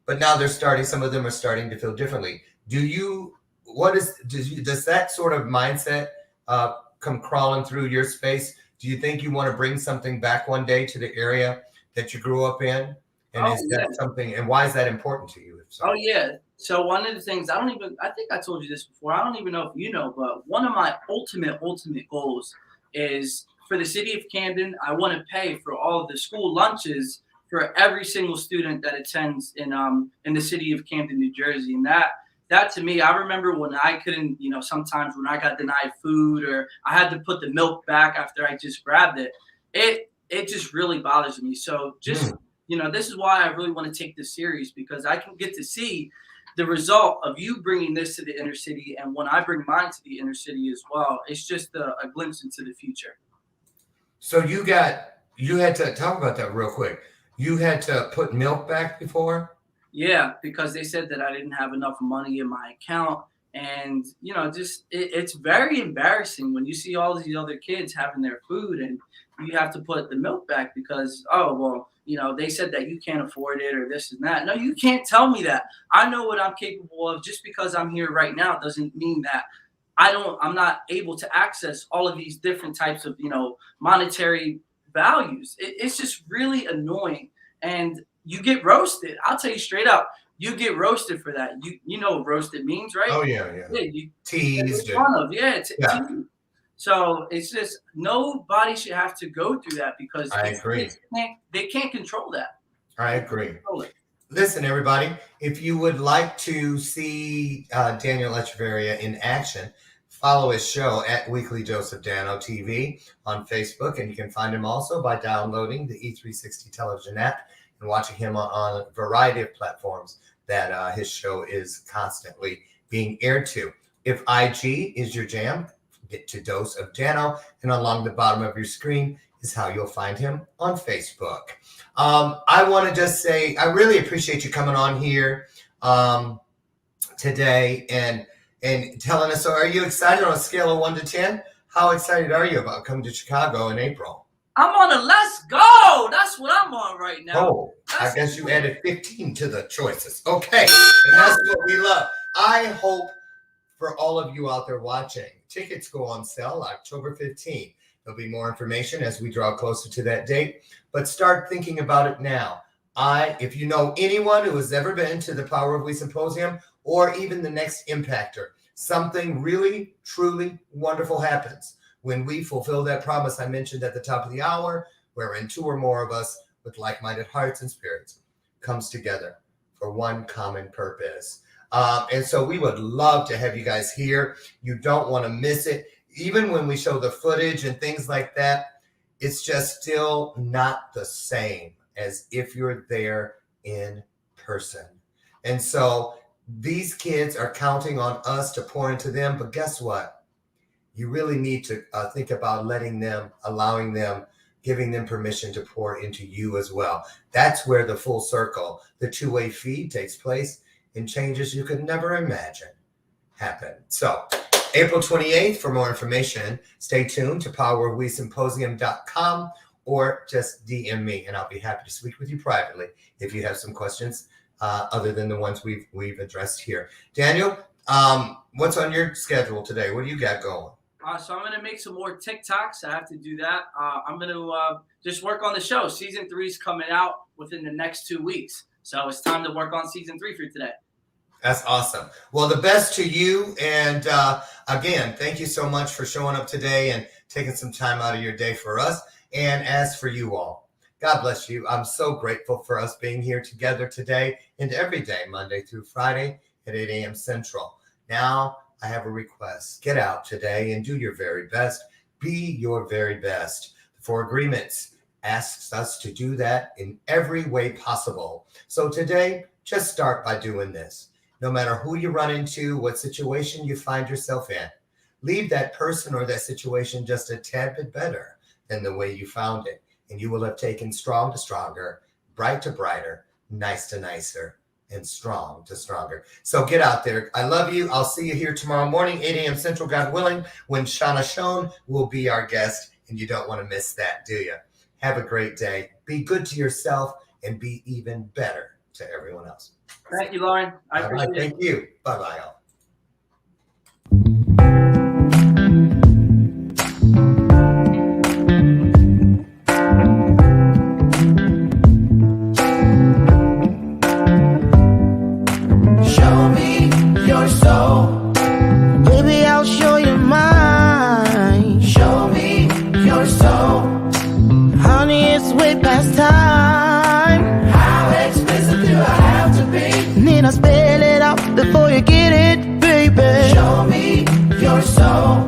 But now some of them are starting to feel differently. Does that sort of mindset come crawling through your space? Do you think you want to bring something back one day to the area that you grew up in? And is that something, and why is that important to you? Oh, yeah. So one of the things, I think I told you this before. I don't even know if you know, but one of my ultimate goals is for the city of Camden. I want to pay for all of the school lunches for every single student that attends in the city of Camden, New Jersey. And that to me, I remember when I couldn't, sometimes when I got denied food or I had to put the milk back after I just grabbed it, it just really bothers me. So just, this is why I really want to take this serious, because I can get to see the result of you bringing this to the inner city. And when I bring mine to the inner city as well, it's just a glimpse into the future. So you had to talk about that real quick. You had to put milk back before? Yeah, because they said that I didn't have enough money in my account. And, it's very embarrassing when you see all these other kids having their food and you have to put the milk back because, they said that you can't afford it or this and that. No, you can't tell me that. I know what I'm capable of. Just because I'm here right now doesn't mean that I'm not able to access all of these different types of, monetary values. It's just really annoying. And you get roasted. I'll tell you straight up, you get roasted for that. You know what roasted means, right? Oh, yeah. You teased. So it's just nobody should have to go through that because I agree. They can't control that. I agree. Listen, everybody, if you would like to see Daniel ECHAVERIA in action, follow his show at Weekly Dose of Dano TV on Facebook, and you can find him also by downloading the E360 television app and watching him on a variety of platforms that his show is constantly being aired to. If IG is your jam, get to Dose of Dano, and along the bottom of your screen is how you'll find him on Facebook. I want to just say I really appreciate you coming on here today and telling us. So are you excited on a scale of 1 to 10? How excited are you about coming to Chicago in April? I'm on a let's go. That's what I'm on right now. Oh, I guess you added 15 to the choices. Okay, and that's what we love. I hope for all of you out there watching, tickets go on sale October 15th. There'll be more information as we draw closer to that date, but start thinking about it now. If you know anyone who has ever been to the Power of We Symposium or even the next Impactor, something really, truly wonderful happens when we fulfill that promise I mentioned at the top of the hour, wherein 2 or more of us with like-minded hearts and spirits comes together for one common purpose. And so we would love to have you guys here. You don't want to miss it. Even when we show the footage and things like that, it's just still not the same as if you're there in person. And so these kids are counting on us to pour into them. But guess what? You really need to think about allowing them, giving them permission to pour into you as well. That's where the full circle, the two-way feed takes place and changes you could never imagine happen. So April 28th, for more information, stay tuned to powerofwesymposium.com or just DM me and I'll be happy to speak with you privately if you have some questions other than the ones we've addressed here. Daniel, what's on your schedule today? What do you got going? So I'm going to make some more TikToks. I have to do that. I'm going to just work on the show. Season 3 is coming out within the next 2 weeks. So it's time to work on season 3 for today. That's awesome. Well, the best to you. And again, thank you so much for showing up today and taking some time out of your day for us. And as for you all, God bless you. I'm so grateful for us being here together today and every day, Monday through Friday at 8 a.m. Central. Now, I have a request. Get out today and do your very best. Be your very best. The 4 Agreements asks us to do that in every way possible. So today, just start by doing this. No matter who you run into, what situation you find yourself in, leave that person or that situation just a tad bit better than the way you found it. And you will have taken strong to stronger, bright to brighter, nice to nicer, and strong to stronger. So get out there. I love you. I'll see you here tomorrow morning, 8 a.m. Central, God willing, when Shauna Schoen will be our guest. And you don't want to miss that, do you? Have a great day. Be good to yourself and be even better to everyone else. Thank you, Lauren. I appreciate it. Thank you. Bye-bye, all. Show me your soul. Baby, I'll show you mine. Show me your soul. Honey, it's way past time. How expensive do I have to be? Need I spell it out before you get it, baby? Show me your soul.